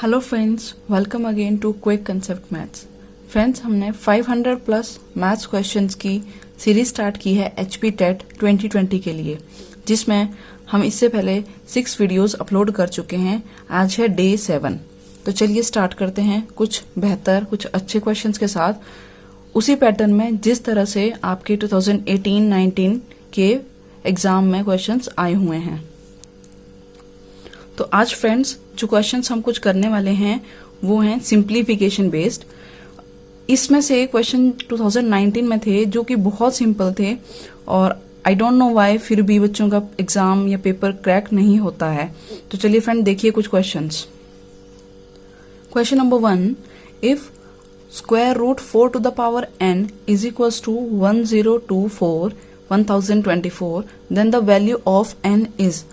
Hello friends, welcome again to quick concept maths. Friends, हमने 500 plus maths questions की series start की है HP TET 2020 के लिए, जिसमें हम इससे पहले 6 वीडियोस अपलोड कर चुके हैं। आज है डे 7। तो चलिए स्टार्ट करते हैं कुछ बेहतर, कुछ अच्छे क्वेश्चंस के साथ, उसी पैटर्न में जिस तरह से आपके 2018-19 के एग्जाम में क्वेश्चंस आए हुए हैं। तो आज फ्रेंड्स जो क्वेश्चंस हम कुछ करने वाले हैं वो हैं सिंप्लीफिकेशन बेस्ड। इसमें से क्वेश्चन 2019 में थे जो कि बहुत सिंपल थे और आई डोंट नो व्हाई फिर भी बच्चों का एग्जाम या पेपर क्रैक नहीं होता है। तो चलिए फ्रेंड देखिए कुछ questions. Question number 1, if square root 4 to the power n is equals to 1024 then the value of n is।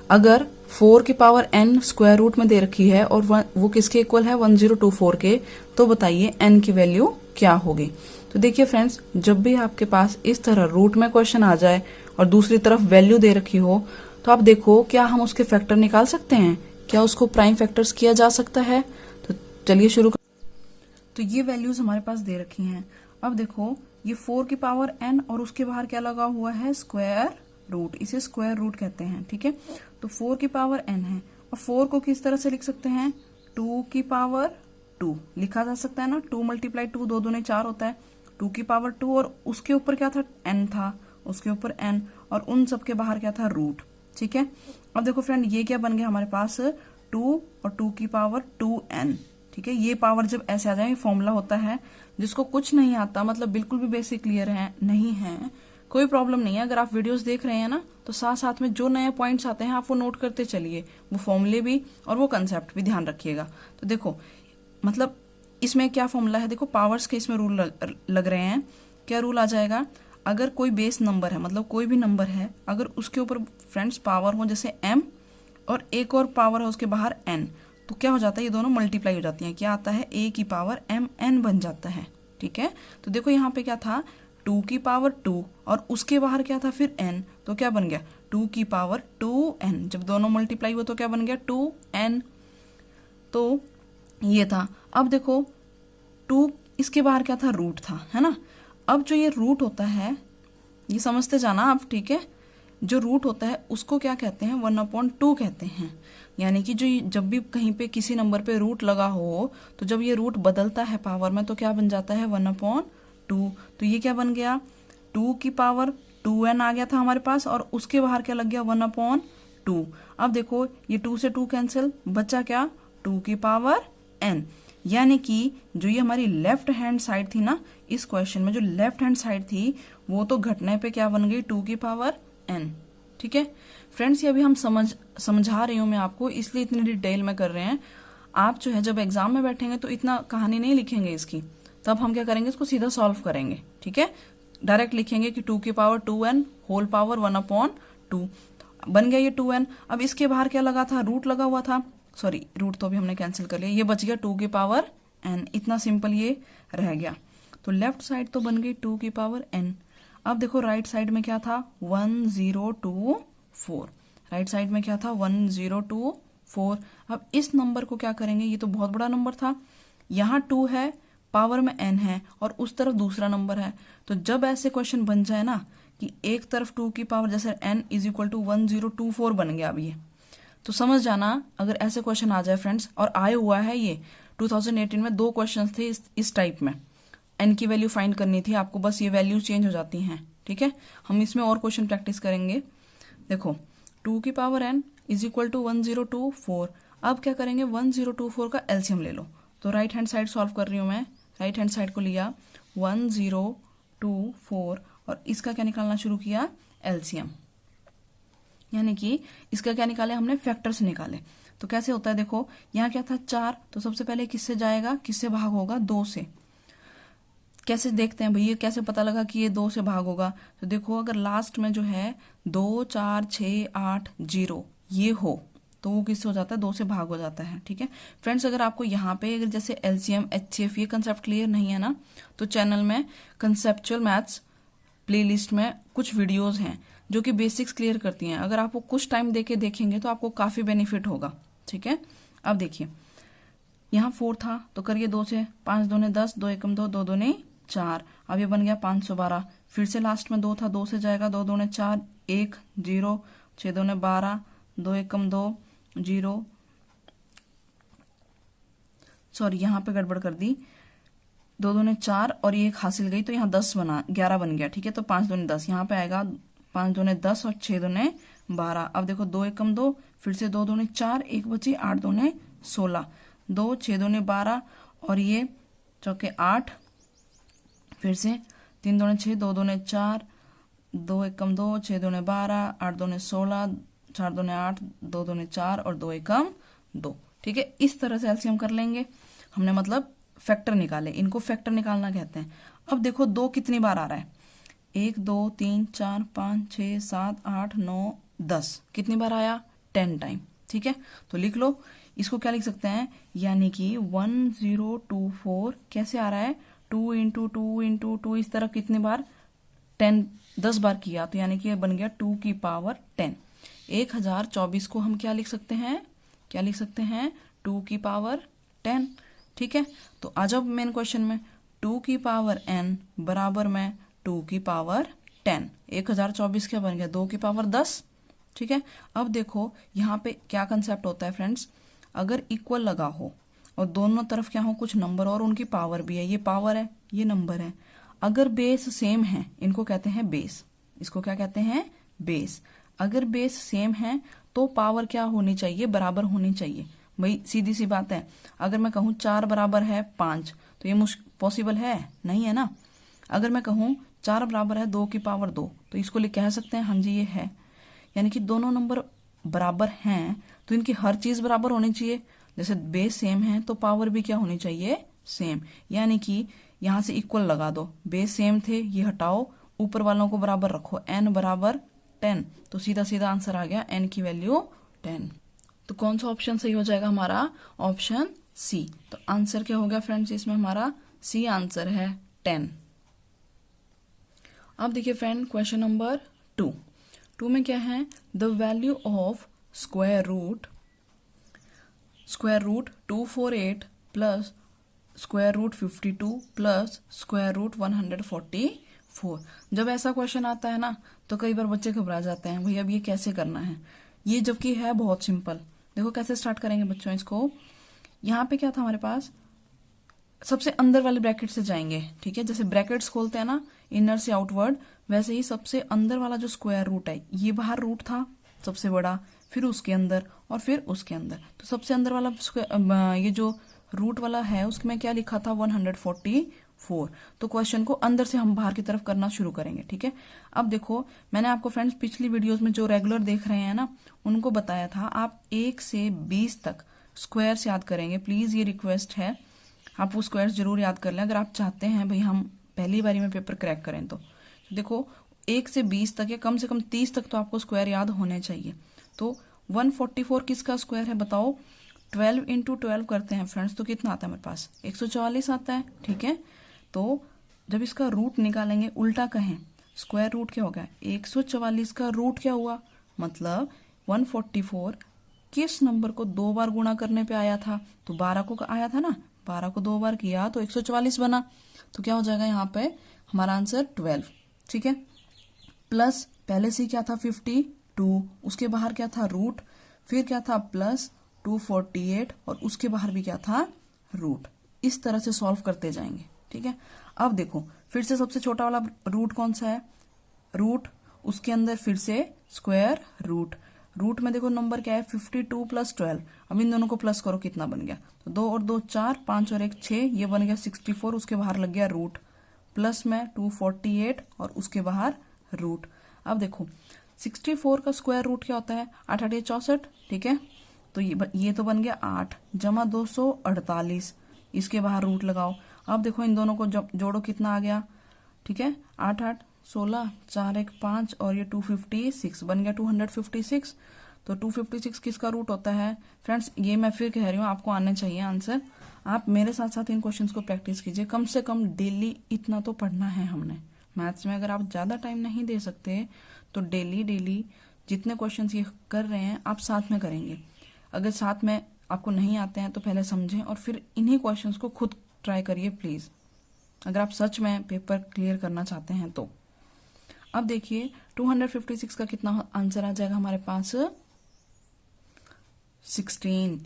अगर 4 की पावर n स्क्वायर रूट में दे रखी है और वो किसके इक्वल है 1024 के, तो बताइए n की वैल्यू क्या होगी। तो देखिए फ्रेंड्स, जब भी आपके पास इस तरह रूट में क्वेश्चन आ जाए और दूसरी तरफ वैल्यू दे रखी हो, तो आप देखो क्या हम उसके फैक्टर निकाल सकते हैं, क्या उसको प्राइम फैक्टर्स किया जा सकता है। तो चलिए शुरू कर। तो ये वैल्यूज हमारे पास दे रखी हैं। अब देखो ये 4 की पावर n और उसके बाहर क्या लगा हुआ है, स्क्वायर रूट। इसे स्क्वायर रूट कहते हैं, ठीक है। तो 4 की पावर n है और 4 को किस तरह से लिख सकते हैं, 2 की पावर 2 लिखा जा सकता है ना। 2 मल्टीप्लाई 2 2 दूने 4 होता है। 2 की पावर 2 और उसके ऊपर क्या था, n था, उसके ऊपर n और उन सब के बाहर क्या था, रूट, ठीक है। अब देखो फ्रेंड ये क्या बन गया हमारे पास, 2 और 2 की पावर 2n, ठीक है। ये पावर जब ऐसे आ जाए, फॉर्मूला होता है जिसको कुछ नहीं आता, मतलब बिल्कुल भी बेसिक क्लियर है नहीं है, कोई प्रॉब्लम नहीं है। अगर आप वीडियोस देख रहे हैं ना, तो साथ साथ में जो नए पॉइंट्स आते हैं आप वो नोट करते चलिए, वो फॉर्मूले भी और वो कंसेप्ट भी ध्यान रखिएगा। तो देखो मतलब इसमें क्या फॉर्मूला है, देखो पावर्स के इसमें रूल लग रहे हैं। क्या रूल आ जाएगा, अगर कोई बेस नंबर है, मतलब कोई भी नंबर है, अगर उसके ऊपर फ्रेंड्स पावर हो जैसे m और एक और पावर है उसके बाहर n, तो क्या हो जाता है, ये दोनों मल्टीप्लाई हो जाती हैं। क्या आता है, a की पावर m n बन जाता है, ठीक है। तो देखो यहाँ पे क्या था, 2 की पावर 2 और उसके बाहर क्या था फिर n, तो क्या बन गया 2 की पावर 2n। जब दोनों मल्टीप्लाई हुआ तो क्या बन गया 2n। तो ये था। अब देखो 2 इसके बाहर क्या था, रूट था, है ना। अब जो ये रूट होता है, ये समझते जाना आप, ठीक है। जो रूट होता है उसको क्या कहते हैं, 1/2 कहते हैं। यानी कि जो जब भी कहीं पे किसी नंबर पे रूट लगा हो, तो जब ये रूट बदलता है पावर में, तो क्या बन जाता है 1/2। तो ये क्या बन गया, 2 की पावर 2n आ गया था हमारे पास और उसके बाहर क्या लग गया 1/2। अब देखो ये 2 से 2 कैंसिल, बचा क्या 2 की पावर n। यानी कि जो ये हमारी लेफ्ट हैंड साइड थी ना, इस क्वेश्चन में जो लेफ्ट हैंड साइड थी वो तो घटने पे क्या बन गई 2 की पावर n, ठीक है फ्रेंड्स। ये अभी हम समझा रही हूँ मैं आपको, इसलिए इतनी डिटेल में कर रहे हैं। आप जो है जब एग्जाम में बैठेंगे तो इतना कहानी नहीं लिखेंगे इसकी, तब हम क्या करेंगे, इसको सीधा सॉल्व करेंगे, ठीक है। डायरेक्ट लिखेंगे कि 2 की पावर 2n होल पावर 1/2 बन गया ये 2n। अब इसके बाहर क्या लगा था, रूट लगा हुआ था, सॉरी रूट तो अभी हमने कैंसिल कर लिया, ये बच गया 2 की पावर n। इतना सिंपल ये रह गया। तो लेफ्ट साइड तो बन गई 2 की पावर n। अब देखो राइट साइड में क्या था 1024, राइट साइड में क्या था 1024। अब इस नंबर को क्या करेंगे, ये तो बहुत बड़ा नंबर था, यहाँ 2 है, पावर में n है और उस तरफ दूसरा नंबर है। तो जब ऐसे क्वेश्चन बन जाए ना कि एक तरफ 2 की पावर जैसे n इज इक्वल टू 1024 बन गया, अब ये तो समझ जाना, अगर ऐसे क्वेश्चन आ जाए फ्रेंड्स, और आए हुआ है ये 2018 में 2 क्वेश्चन थे इस टाइप में, n की वैल्यू फाइंड करनी थी आपको, बस ये वैल्यू चेंज हो जाती हैं, ठीक है। हम इसमें और क्वेश्चन प्रैक्टिस करेंगे। देखो 2 की power n is equal to 1024। अब क्या करेंगे, 1024 का एलसीएम ले लो। तो राइट हैंड साइड सॉल्व कर रही हूँ मैं, राइट हैंड साइड को लिया 1024 और इसका क्या निकालना शुरू किया, एलसीएम। यानी कि इसका क्या निकाले हमने, फैक्टर्स निकाले। तो कैसे होता है, देखो यहाँ क्या था 4, तो सबसे पहले किससे जाएगा, किससे भाग होगा, 2 से। कैसे देखते हैं भैया, कैसे पता लगा कि ये 2 से भाग होगा, तो देखो अगर लास्ट में जो है 2 4 6 8 0 ये हो, तो वो किससे हो जाता है, 2 से भाग हो जाता है, ठीक है फ्रेंड्स। अगर आपको यहाँ पे अगर जैसे एलसीएम एचसीएफ ये कंसेप्ट क्लियर नहीं है ना, तो चैनल में कंसेप्चुअल मैथ्स प्लेलिस्ट में कुछ वीडियोस हैं जो कि बेसिक्स क्लियर करती हैं। अगर आप वो कुछ टाइम देके देखेंगे तो आपको काफी बेनिफिट होगा, ठीक है। अब देखिए यहाँ 4 था तो करिए 2 से, 5 दूने 10, 2 एकम 2, 2 दूने 4, अब ये बन गया 512। फिर से लास्ट में 2 था, 2 से जाएगा, 2 दूने 4, 1 0, 6 दूने 12, 2 एकम 2 0, सॉरी यहाँ पे गड़बड़ कर दी, 2 दूने 4 और ये 1 हासिल गई तो यहाँ 10 बना, 11 बन गया। ठीक है, तो 5 दूने 10, यहाँ पे आएगा 5 दूने 10 और 6 दूने 12। अब देखो 2 एकम 2, फिर से 2 दूने 4, 1 बची, 8 दूने 16, 2 6 दूने 12 और ये चौके 8, फिर से 3 दूने 6, 2 दूने 4, 2 एकम 2, 6 दूने 12, 8 दूने 16, 4 दूने 8, 2 दूने 4 और 2 एकम 2। ठीक है, इस तरह से एलसीएम कर लेंगे हमने, मतलब फैक्टर निकाले, इनको फैक्टर निकालना कहते हैं। अब देखो 2 कितनी बार आ रहा है, 1 2 3 4 5 6 7 8 9 10, कितनी बार आया, 10 टाइम। ठीक है, तो लिख लो, इसको क्या लिख सकते हैं, यानी कि 1024 कैसे आ रहा है, 2 इंटू 2 इंटू 2, इस तरह कितनी बार, 10 बार किया, तो यानी कि ये बन गया 2 की पावर 10। 1024 को हम क्या लिख सकते हैं, क्या लिख सकते हैं, 2 की पावर 10। ठीक है, तो आ जाओ मेन क्वेश्चन में, 2 की पावर n बराबर में 2 की पावर 10। 1024 क्या बन गया, 2 की पावर 10। ठीक है, अब देखो यहाँ पे क्या कंसेप्ट होता है फ्रेंड्स, अगर इक्वल लगा हो और दोनों तरफ क्या हो कुछ नंबर और उनकी पावर भी है, ये पावर है ये नंबर है, अगर बेस सेम है, इनको कहते हैं बेस, इसको क्या कहते हैं, बेस। अगर बेस सेम है तो पावर क्या होनी चाहिए, बराबर होनी चाहिए। भाई सीधी सी बात है, अगर मैं कहूँ 4 बराबर है 5 तो ये पॉसिबल है, नहीं है ना। अगर मैं कहूँ 4 बराबर है 2 की पावर 2 तो इसको कह सकते हैं, हाँ जी ये है। यानी कि दोनों नंबर बराबर हैं तो इनकी हर चीज बराबर होनी चाहिए। जैसे बेस सेम है तो पावर भी क्या होनी चाहिए, सेम। यानी कि यहां से इक्वल लगा दो, बेस सेम थे ये हटाओ, ऊपर वालों को बराबर रखो, n बराबर 10, तो सीधा सीधा आंसर आ गया n की वैल्यू 10। तो कौन सा ऑप्शन सही हो जाएगा हमारा, ऑप्शन सी। तो आंसर क्या हो गया फ्रेंड्स, इसमें हमारा सी आंसर है 10। अब देखिए फ्रेंड क्वेश्चन नंबर 2 में क्या है, the value of square root 248 plus square root 52 plus square root 144। जब ऐसा क्वेश्चन आता है ना तो कई बार बच्चे घबरा जाते हैं, भैया अब ये कैसे करना है, ये जबकि है बहुत सिंपल। देखो कैसे स्टार्ट करेंगे बच्चों इसको, यहाँ पे क्या था हमारे पास, सबसे अंदर वाले ब्रैकेट से जाएंगे। ठीक है, जैसे ब्रैकेट्स खोलते हैं ना इनर से आउटवर्ड, वैसे ही सबसे अंदर वाला जो स्क्वायर रूट है, ये बाहर रूट था सबसे बड़ा, फिर उसके अंदर और फिर उसके अंदर, तो सबसे अंदर वाला ये जो रूट वाला है उसमें क्या लिखा था 144। तो क्वेश्चन को अंदर से हम बाहर की तरफ करना शुरू करेंगे। ठीक है, अब देखो मैंने आपको फ्रेंड्स पिछली वीडियोस में जो रेगुलर देख रहे हैं ना उनको बताया था, आप 1 से 20 तक स्क्वायर्स याद करेंगे। प्लीज ये रिक्वेस्ट है, आप वो स्क्वायर्स जरूर याद कर लें अगर आप चाहते हैं भाई हम पहली बारी में पेपर क्रैक करें। तो देखो 1 से 20 तक या कम से कम 30 तक तो आपको स्क्वायर याद होने चाहिए। तो 144 किसका स्क्वायर है बताओ, 12 इंटू 12 करते हैं फ्रेंड्स, तो कितना आता है हमारे पास, 144 आता है। ठीक है, तो जब इसका रूट निकालेंगे, उल्टा कहें स्क्वायर रूट क्या होगा, 144 का रूट क्या हुआ, मतलब 144 किस नंबर को 2 बार गुणा करने पे आया था, तो 12 को आया था ना, 12 को 2 बार किया तो 144 बना। तो क्या हो जाएगा यहाँ पे हमारा आंसर 12। ठीक है, प्लस पहले से क्या था 52, उसके बाहर क्या था रूट, फिर क्या था प्लस 248 और उसके बाहर भी क्या था रूट। इस तरह से सॉल्व करते जाएंगे। ठीक है, अब देखो फिर से सबसे छोटा वाला रूट कौन सा है, रूट, उसके अंदर फिर से स्क्वायर रूट, रूट में देखो नंबर क्या है 52 प्लस 12। अब इन दोनों को प्लस करो, कितना बन गया, तो 2 और 2 4, 5 और 1 6, ये बन गया 64, उसके बाहर लग गया रूट, प्लस में 248 और उसके बाहर रूट। अब देखो 64 का स्क्वायर रूट क्या होता है, 8 8 64। ठीक है, तो ये तो बन गया 8 जमा 248, इसके बाहर रूट लगाओ। अब देखो इन दोनों को जोड़ो, कितना आ गया, ठीक है 8 8 16, 4 1 5 और ये 256 बन गया 256। तो 256 किसका रूट होता है फ्रेंड्स, ये मैं फिर कह रही हूँ आपको आने चाहिए आंसर। आप मेरे साथ साथ इन क्वेश्चंस को प्रैक्टिस कीजिए, कम से कम डेली इतना तो पढ़ना है हमने मैथ्स में। अगर आप ज्यादा टाइम नहीं दे सकते तो डेली जितने क्वेश्चंस ये कर रहे हैं आप साथ में करेंगे। अगर साथ में आपको नहीं आते हैं तो पहले समझें और फिर इन्हीं क्वेश्चंस को खुद ट्राई करिए प्लीज, अगर आप सच में पेपर क्लियर करना चाहते हैं तो। अब देखिए 256 का कितना आंसर आ जाएगा हमारे पास, 16।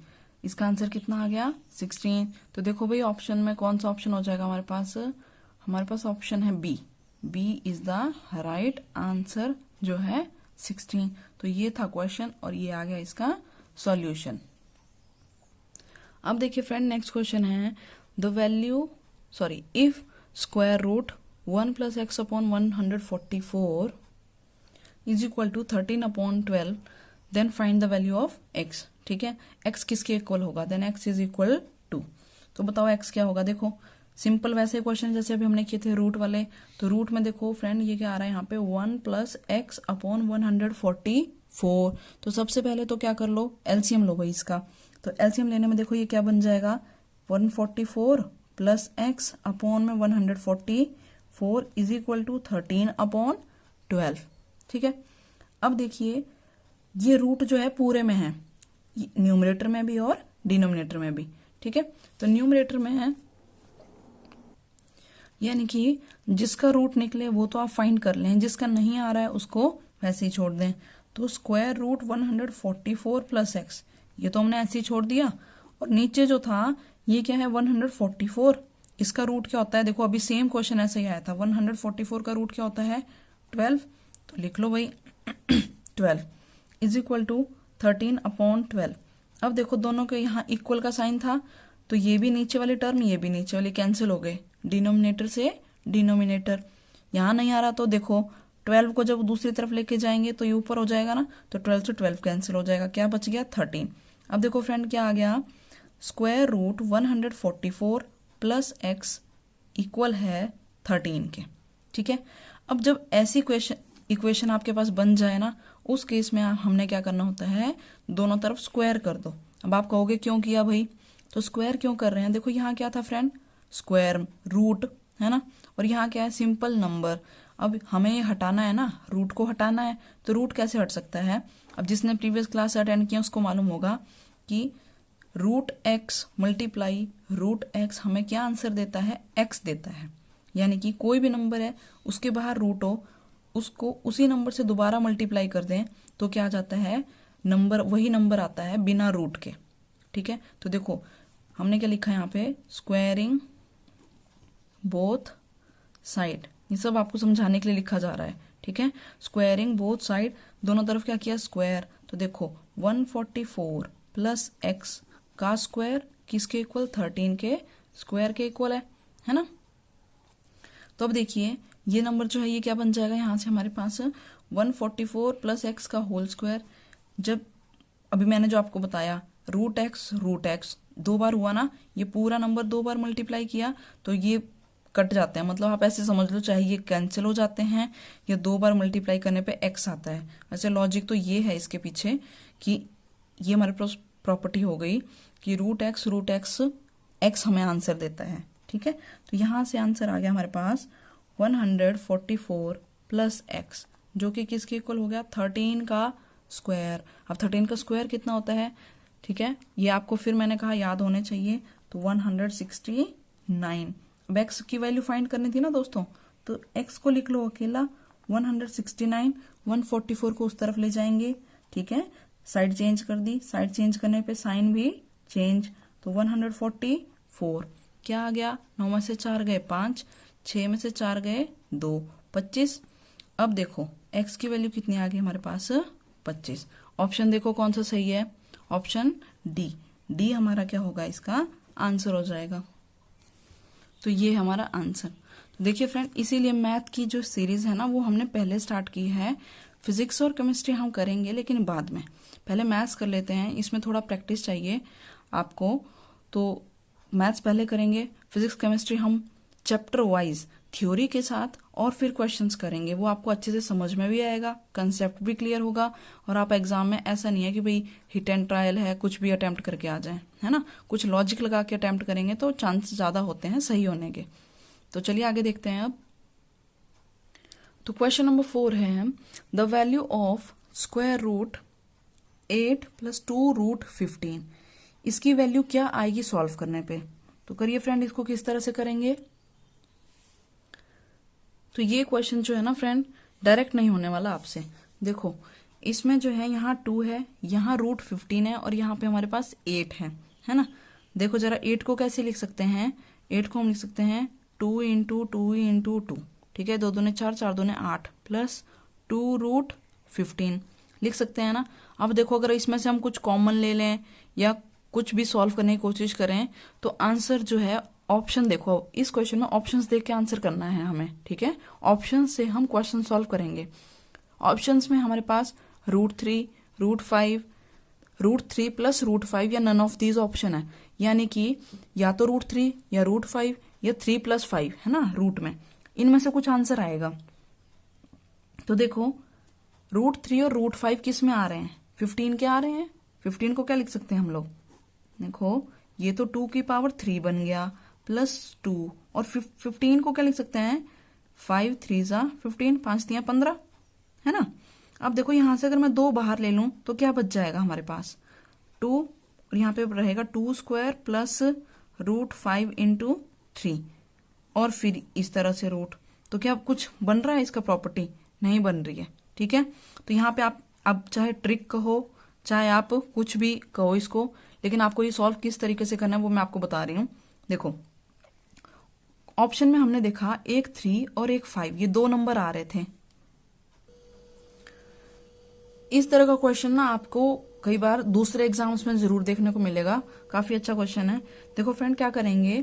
इसका आंसर कितना आ गया, 16। तो देखो भाई ऑप्शन में कौन सा ऑप्शन हो जाएगा हमारे पास ऑप्शन है B. B is the right answer जो है 16। तो ये था क्वेश्चन और ये आ गया इसका सॉल्यूशन। अब देखिए फ्रेंड नेक्स्ट क्वेश्चन है if square root 1 plus x upon 144 is equal to 13/12 then find the value of x। ठीक है, x किसके इक्वल होगा, then x is equal to. तो बताओ x क्या होगा। देखो सिंपल वैसे क्वेश्चन जैसे अभी हमने किए थे रूट वाले, तो रूट में देखो फ्रेंड ये क्या आ रहा है यहाँ पे 1 प्लस एक्स अपॉन 144। तो सबसे पहले तो क्या कर लो, एलसीएम लो भाई इसका। तो एलसीएम लेने में देखो ये क्या बन जाएगा, 144 प्लस एक्स अपॉन में 144 इज इक्वल टू 13/12। ठीक है, अब देखिए ये रूट जो है पूरे में है, न्यूमरेटर में भी और डिनोमिनेटर में भी। ठीक है, तो न्यूमरेटर में है यानी कि जिसका रूट निकले वो तो आप फाइंड कर लें, जिसका नहीं आ रहा है उसको वैसे ही छोड़ दें। तो स्क्वायर रूट 144 प्लस एक्स ये तो हमने ऐसे ही छोड़ दिया, और नीचे जो था ये क्या है 144, इसका रूट क्या होता है। देखो अभी सेम क्वेश्चन ऐसे ही आया था, 144 का रूट क्या होता है 12। तो लिख लो भाई 12 इज इक्वल टू 13/12। अब देखो दोनों के यहाँ इक्वल का साइन था, तो ये भी नीचे वाली टर्म ये भी नीचे वाली कैंसिल हो गए, डिनोमिनेटर से डिनोमिनेटर। यहाँ नहीं आ रहा तो देखो 12 को जब दूसरी तरफ लेके जाएंगे तो ये ऊपर हो जाएगा ना, तो 12 से 12 कैंसिल हो जाएगा, क्या बच गया 13। अब देखो फ्रेंड क्या आ गया, square root 144 plus x equal है 13 के। ठीक है, अब जब ऐसी इक्वेशन आपके पास बन जाए ना, उस केस में हमने क्या करना होता है, दोनों तरफ स्क्वायर कर दो। अब आप कहोगे क्यों किया भाई, तो स्क्वायर क्यों कर रहे हैं, देखो यहाँ क्या था फ्रेंड स्क्वायर रूट है ना, और यहाँ क्या है सिंपल नंबर। अब हमें ये हटाना है ना, रूट को हटाना है, तो रूट कैसे हट सकता है। अब जिसने प्रीवियस क्लास अटेंड किया उसको मालूम होगा कि root x multiply root x हमें क्या आंसर देता है, एक्स देता है। यानी कि कोई भी नंबर है उसके बाहर रूट हो, उसको उसी नंबर से दोबारा मल्टीप्लाई कर दें तो क्या आ जाता है, नंबर वही नंबर आता है बिना रूट के। ठीक है, तो देखो हमने क्या लिखा है यहाँ पे, स्क्वायरिंग बोथ साइड, ये सब आपको समझाने के लिए लिखा जा रहा है। ठीक है, स्क्वायरिंग बोथ साइड, दोनों तरफ क्या किया स्क्वायर। तो देखो 144 प्लस एक्स का स्क्वायर किसके इक्वल, 13 के स्क्वायर के इक्वल है ना। तो अब देखिए ये नंबर जो है ये क्या बन जाएगा, यहाँ से हमारे पास 144 प्लस एक्स का होल स्क्वायर। जब अभी मैंने जो आपको बताया रूट एक्स 2 बार हुआ ना, ये पूरा नंबर 2 बार मल्टीप्लाई किया तो ये कट जाते हैं, मतलब आप ऐसे समझ लो चाहे ये कैंसिल हो जाते हैं या 2 बार मल्टीप्लाई करने पे एक्स आता है। वैसे लॉजिक तो ये है इसके पीछे कि ये हमारे पास प्रॉपर्टी हो गई कि रूट एक्स हमें आंसर देता है। ठीक है, तो यहाँ से आंसर आ गया हमारे पास 144 प्लस एक्स जो कि किसके इक्वल हो गया, 13 का स्क्वायर। अब 13 का स्क्वायर कितना होता है, ठीक है ये आपको फिर मैंने कहा याद होने चाहिए, तो 169। अब एक्स की वैल्यू फाइंड करनी थी ना दोस्तों, तो एक्स को लिख लो अकेला 169, 144 को उस तरफ ले जाएंगे। ठीक है, साइड चेंज कर दी, साइड चेंज करने पे साइन भी चेंज, तो 144 क्या आ गया, 9 में से 4 गए 5, 6 में से 4 गए 2, 25। अब देखो x की वैल्यू कितनी आ गई हमारे पास, 25। ऑप्शन देखो कौन सा सही है, ऑप्शन डी हमारा क्या होगा, इसका आंसर हो जाएगा। तो ये हमारा आंसर। तो देखिए फ्रेंड, इसीलिए मैथ की जो सीरीज है ना वो हमने पहले स्टार्ट की है। फिजिक्स और केमिस्ट्री हम करेंगे लेकिन बाद में, पहले मैथ्स कर लेते हैं, इसमें थोड़ा प्रैक्टिस चाहिए आपको। तो मैथ्स पहले करेंगे, फिजिक्स केमिस्ट्री हम चैप्टर वाइज थ्योरी के साथ और फिर क्वेश्चंस करेंगे, वो आपको अच्छे से समझ में भी आएगा, कंसेप्ट भी क्लियर होगा, और आप एग्जाम में ऐसा नहीं है कि भाई हिट एंड ट्रायल है कुछ भी अटेम्प्ट करके आ जाए, है ना। कुछ लॉजिक लगा के अटेम्प्ट करेंगे तो चांस ज्यादा होते हैं सही होने के। तो चलिए आगे देखते हैं अब। तो क्वेश्चन नंबर 4 है, the value of square root 8 plus 2 root 15 इसकी वैल्यू क्या आएगी सॉल्व करने पे। तो करिए फ्रेंड, इसको किस तरह से करेंगे। तो ये क्वेश्चन जो है ना फ्रेंड, डायरेक्ट नहीं होने वाला आपसे। देखो इसमें जो है यहाँ 2 है, यहाँ √15 है और यहाँ पे हमारे पास 8 है ना। देखो जरा 8 को कैसे लिख सकते हैं, 8 को हम लिख सकते हैं 2 इंटू 2 इंटू 2, ठीक है, 2 दूने 4, 4 दूने 8 प्लस 2√15 लिख सकते हैं ना। अब देखो अगर इसमें से हम कुछ कॉमन ले लें या कुछ भी सॉल्व करने की कोशिश करें तो आंसर जो है, ऑप्शन देखो इस क्वेश्चन में ऑप्शंस देख के आंसर करना है हमें, ठीक है। ऑप्शन से हम क्वेश्चन सॉल्व करेंगे। ऑप्शंस में हमारे पास √3, √5, √3 प्लस √5 या नन ऑफ दीज ऑप्शन है, यानी कि या तो √3 या √5 या 3 प्लस 5 है ना रूट में, इनमें से कुछ आंसर आएगा। तो देखो √3 और √5 किस में आ रहे हैं, 15 के आ रहे हैं। 15 को क्या लिख सकते हैं हम लोग, देखो ये तो 2 की पावर 3 बन गया प्लस 2, और 15 को क्या लिख सकते हैं, 5 3 15, 5 3 15 है ना। अब देखो यहां से अगर मैं 2 बाहर ले लूं तो क्या बच जाएगा हमारे पास 2, और यहाँ पे रहेगा 2 स्क्वायर प्लस √5 इंटू 3, और फिर इस तरह से रूट। तो क्या कुछ बन रहा है इसका प्रॉपर्टी, नहीं बन रही है, ठीक है। तो यहाँ पे आप अब चाहे ट्रिक कहो चाहे आप कुछ भी कहो इसको, लेकिन आपको ये सॉल्व किस तरीके से करना है वो मैं आपको बता रही हूँ। देखो ऑप्शन में हमने देखा एक 3 और एक 5, ये 2 नंबर आ रहे थे। इस तरह का क्वेश्चन ना आपको कई बार दूसरे एग्जाम्स में जरूर देखने को मिलेगा, काफी अच्छा क्वेश्चन है। देखो फ्रेंड क्या करेंगे,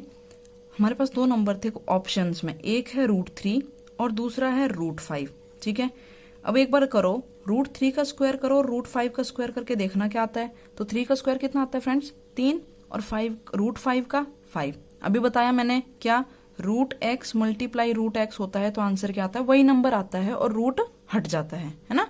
हमारे पास 2 नंबर थे ऑप्शंस में, एक है √3 और दूसरा है √5, ठीक है। अब एक बार करो √3 का स्क्वायर करो और √5 का स्क्वायर करके देखना क्या आता है। तो 3 का स्क्वायर कितना आता है फ्रेंड्स, 3, और 5 √5 का 5। अभी बताया मैंने क्या, √x मल्टीप्लाई √x होता है तो आंसर क्या आता है, वही नंबर आता है और रूट हट जाता है ना।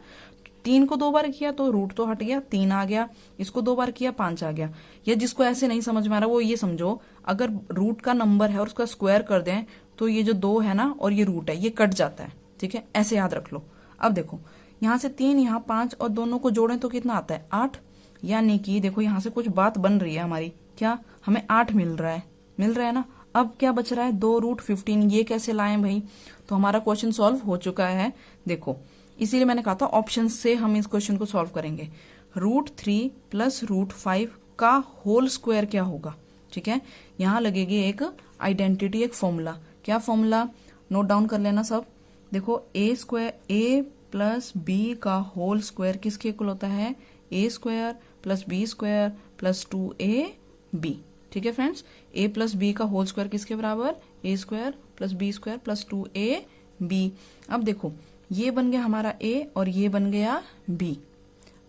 3 को 2 बार किया तो रूट तो हट गया, 3 आ गया, इसको 2 बार किया 5 आ गया। या जिसको ऐसे नहीं समझ में आ रहा वो ये समझो, अगर रूट का नंबर है और उसका स्क्वायर कर दें तो ये जो 2 है ना और ये रूट है ये कट जाता है, ठीक है, ऐसे याद रख लो। अब देखो यहाँ से 3, यहाँ 5 और दोनों को जोड़ें तो कितना आता है 8, यानी कि देखो यहाँ से कुछ बात बन रही है हमारी, क्या हमें 8 मिल रहा है ना। अब क्या बच रहा है 2√15, ये कैसे लाएं भाई। तो हमारा क्वेश्चन सॉल्व हो चुका है। देखो इसीलिए मैंने कहा था ऑप्शन से हम इस क्वेश्चन को सॉल्व करेंगे। √3 प्लस √5 का होल स्क्वायर क्या होगा, ठीक है। यहाँ लगेगी एक आइडेंटिटी, एक फॉर्मूला। क्या फॉर्मूला, नोट डाउन कर लेना सब। देखो a प्लस b का होल स्क्वायर किसके इक्वल होता है, a² plus b² plus 2ab, ठीक है फ्रेंड्स। a प्लस b का होल स्क्वायर किसके बराबर, a² plus b² plus 2ab। अब देखो ये बन गया हमारा a और ये बन गया b,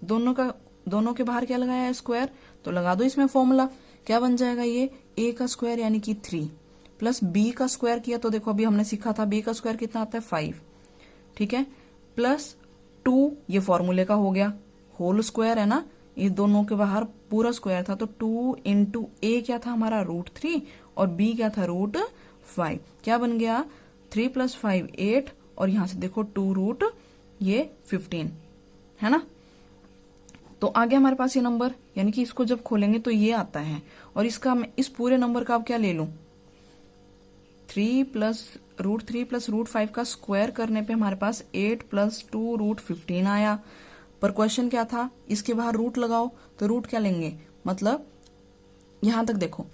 दोनों के बाहर क्या लगाया है, स्क्वायर, तो लगा दो इसमें फॉर्मूला। क्या बन जाएगा, ये a का स्क्वायर यानी कि 3 प्लस b का स्क्वायर किया तो देखो अभी हमने सीखा था b का स्क्वायर कितना आता है 5, ठीक है, प्लस 2, ये फॉर्मूले का हो गया, होल स्क्वायर है ना, ये दोनों के बाहर पूरा स्क्वायर था तो 2 इंटू a क्या था हमारा √3 और b क्या था √5। क्या बन गया 3 प्लस 5 8, और यहां से देखो 2√15 है ना। तो आ गया हमारे पास ये नंबर, यानी कि इसको जब खोलेंगे तो ये आता है, और इसका मैं इस पूरे नंबर का अब क्या ले लूं, 3 प्लस √5 का स्क्वायर करने पे हमारे पास 8 प्लस 2√15 आया। पर क्वेश्चन क्या था, इसके बाहर रूट लगाओ, तो रूट क्या लेंगे, मतलब यहां तक देखो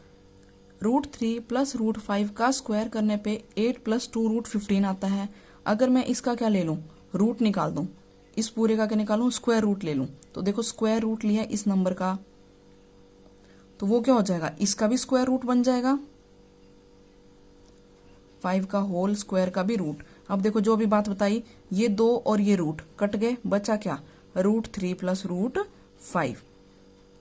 √3 प्लस √5 का स्क्वायर करने पे 8 प्लस 2√15 आता है। अगर मैं इसका क्या ले लूं, रूट निकाल दूं, इस पूरे का क्या निकालूं, स्क्वायर रूट ले लूं, तो देखो स्क्वायर रूट लिया इस नंबर का तो वो क्या हो जाएगा, इसका भी स्क्वायर रूट बन जाएगा, 5 का होल स्क्वायर का भी रूट। अब देखो जो भी बात बताई, ये 2 और ये रूट कट गए, बचा क्या √3 प्लस √5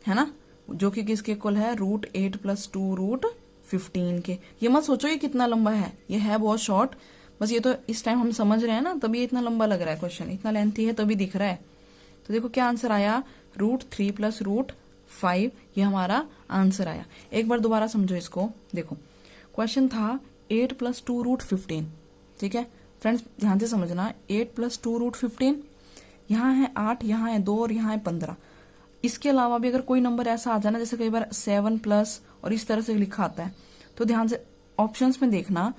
है ना, जो कि किसके इक्वल है √8 प्लस 2√15 के। ये मत सोचो ये कितना लंबा है, ये है बहुत शॉर्ट, बस ये तो इस टाइम हम समझ रहे हैं ना, तभी ये इतना लंबा लग रहा है क्वेश्चन, इतना लेंथी है तभी दिख रहा है। तो देखो क्या आंसर आया, √3 प्लस √5, ये हमारा आंसर आया। एक बार दोबारा समझो इसको, देखो क्वेश्चन था 8 प्लस 2√15, ठीक है फ्रेंड्स, ध्यान से समझना, 8 प्लस 2√15, यहाँ है 8, यहाँ है 2 और यहाँ है 15। इसके अलावा भी अगर कोई नंबर ऐसा आ जाए ना, जैसे कई बार 7 प्लस और इस तरह से लिखा आता है, तो ध्यान से ऑप्शंस में देखना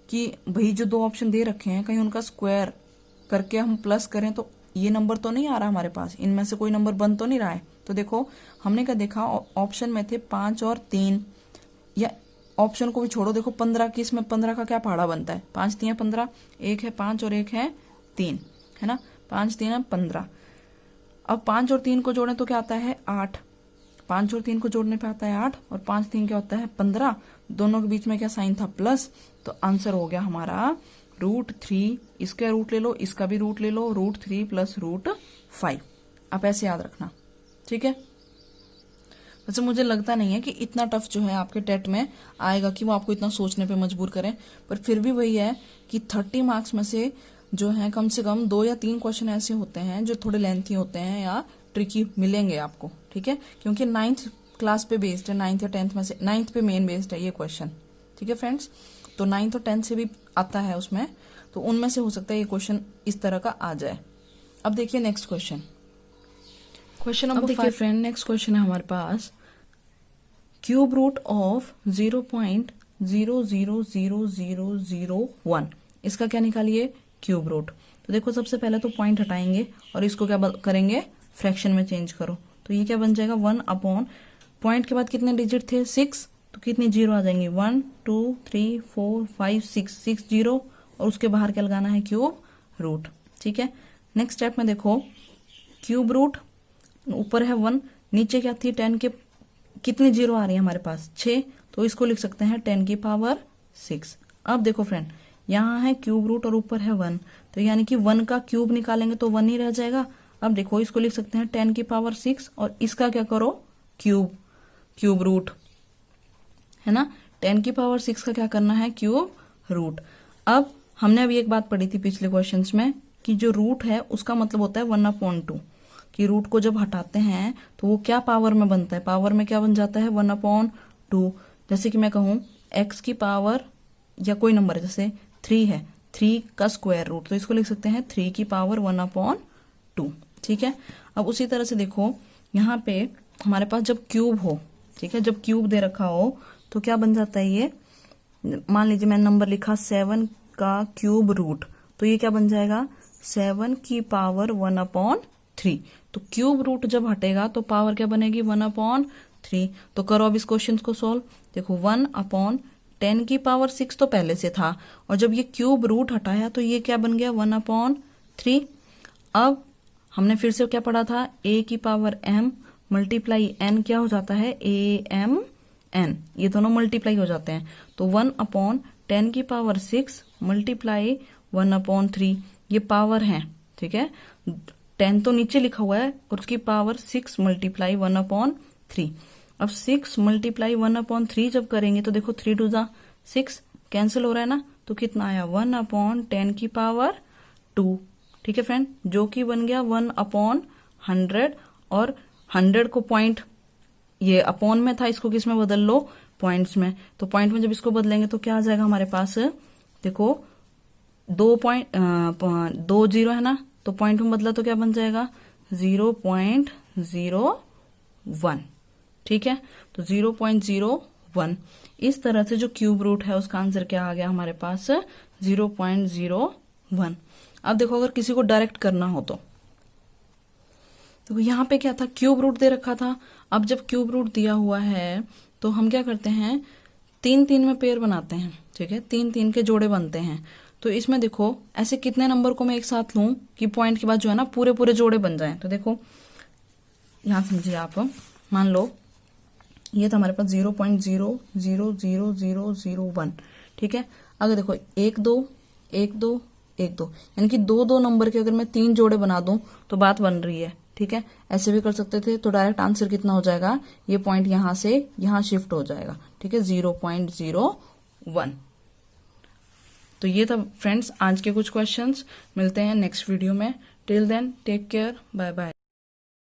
कि भाई जो 2 ऑप्शन दे रखे हैं कहीं उनका स्क्वायर करके हम प्लस करें तो ये नंबर तो नहीं आ रहा हमारे पास, इनमें से कोई नंबर बन तो नहीं रहा है। तो देखो हमने क्या देखा, ऑप्शन में थे 5 और 3, या ऑप्शन को भी छोड़ो, देखो 15 की, इसमें 15 का क्या पहाड़ा बनता है, 5 3 15, एक है 5 और एक है 3, है ना, 5 3 15। अब 5 और 3 को जोड़े तो क्या आता है 8, 5 और 3 को जोड़ने पे आता है 8, और 5 3 क्या होता है 15, दोनों के बीच में क्या साइन था प्लस, तो आंसर हो गया हमारा √3। इसका रूट ले लो, इसका भी रूट ले लो, √3 प्लस √5। आप ऐसे याद रखना, ठीक है। वैसे मुझे लगता नहीं है कि इतना टफ जो है आपके टेट में आएगा कि वो आपको इतना सोचने पे मजबूर करें, पर फिर भी वही है कि 30 मार्क्स में से जो है कम से कम 2 या 3 क्वेश्चन ऐसे होते हैं जो थोड़े लेंथी होते हैं या ट्रिकी मिलेंगे आपको, ठीक है, क्योंकि 9th क्लास पे बेस्ड है, 9th या 10th में से 9th पे मेन बेस्ड है ये क्वेश्चन, ठीक है फ्रेंड्स। तो 9th और 10th से भी आता है उसमें, तो उनमें से हो सकता है ये क्वेश्चन इस तरह का आ जाए। अब देखिए next question, question number 5 friend. Next question है हमारे पास, क्यूब रूट ऑफ 0.000001, इसका क्या निकालिए क्यूब रूट। तो देखो सबसे पहले तो पॉइंट हटाएंगे और इसको क्या करेंगे फ्रैक्शन में चेंज करो, तो ये क्या बन जाएगा 1 अपॉन, पॉइंट के बाद कितने डिजिट थे 6, तो कितनी जीरो आ जाएंगी 1 2 3 4 5 6 जीरो, और उसके बाहर क्या लगाना है क्यूब रूट, ठीक है। नेक्स्ट स्टेप में देखो क्यूब रूट, ऊपर है 1, नीचे क्या थी 10 के कितनी जीरो आ रही है हमारे पास 6, तो इसको लिख सकते हैं 10 की पावर 6। अब देखो फ्रेंड यहाँ है क्यूब रूट और ऊपर है 1, तो यानी कि 1 का क्यूब निकालेंगे तो 1 ही रह जाएगा। अब देखो इसको लिख सकते हैं 10 की पावर 6, और इसका क्या करो क्यूब रूट, है ना, 10 की पावर 6 का क्या करना है क्यूब रूट। अब हमने अभी एक बात पढ़ी थी पिछले क्वेश्चंस में कि जो रूट है उसका मतलब होता है 1/2, कि रूट को जब हटाते हैं तो वो क्या पावर में बनता है, पावर में क्या बन जाता है 1/2। जैसे कि मैं कहूं x की पावर, या कोई नंबर है जैसे 3 है, 3 का स्क्वायर रूट, तो इसको लिख सकते हैं 3 की पावर 1/2, ठीक है। अब उसी तरह से देखो यहाँ पे हमारे पास जब क्यूब हो, ठीक है, जब क्यूब दे रखा हो तो क्या बन जाता है ये, मान लीजिए मैंने नंबर लिखा 7 का क्यूब रूट, तो ये क्या बन जाएगा 7 की पावर 1/3। तो क्यूब रूट जब हटेगा तो पावर क्या बनेगी 1/3। तो करो अब इस क्वेश्चन को सोल्व। देखो 1/10 की पावर 6 तो पहले से था, और जब ये क्यूब रूट हटाया तो ये क्या बन गया 1/3। अब हमने फिर से क्या पढ़ा था, a की पावर m मल्टीप्लाई n क्या हो जाता है amn, ये दोनों मल्टीप्लाई हो जाते हैं, तो 1/10 की पावर 6 मल्टीप्लाई 1/3, ये पावर है, ठीक है। 10 तो नीचे लिखा हुआ है और उसकी पावर 6 मल्टीप्लाई 1/3। अब 6 मल्टीप्लाई 1/3 जब करेंगे तो देखो 3 2 6 कैंसिल हो रहा है ना, तो कितना आया 1/10 की पावर 2, ठीक है फ्रेंड, जो कि बन गया 1/100। और 100 को पॉइंट, ये अपॉन में था, इसको किस में बदल लो पॉइंट्स में, तो पॉइंट में जब इसको बदलेंगे तो क्या आ जाएगा हमारे पास, देखो 2 जीरो है ना, तो पॉइंट में बदला तो क्या बन जाएगा 0.01, ठीक है। तो 0.01, इस तरह से जो क्यूब रूट है उसका आंसर क्या आ गया हमारे पास 0.01। अब देखो अगर किसी को डायरेक्ट करना हो तो यहाँ पे क्या था क्यूब रूट दे रखा था। अब जब क्यूब रूट दिया हुआ है तो हम क्या करते हैं 3-3 में पेयर बनाते हैं, ठीक है, 3-3 के जोड़े बनते हैं। तो इसमें देखो ऐसे कितने नंबर को मैं एक साथ लूं कि पॉइंट के बाद जो है ना पूरे जोड़े बन जाएं। तो देखो यहां समझिए आप, मान लो ये था हमारे पास 0.000001, ठीक है। अगर देखो 1 2 1 2 1 2, यानी कि 2 नंबर के अगर मैं 3 जोड़े बना दूं तो बात बन रही है, ठीक है। ऐसे भी कर सकते थे, तो डायरेक्ट आंसर कितना हो जाएगा, ये पॉइंट यहां से यहां शिफ्ट हो जाएगा, ठीक है, 0.01। तो ये था फ्रेंड्स आज के कुछ क्वेश्चंस। मिलते हैं नेक्स्ट वीडियो में, till then take care, bye bye.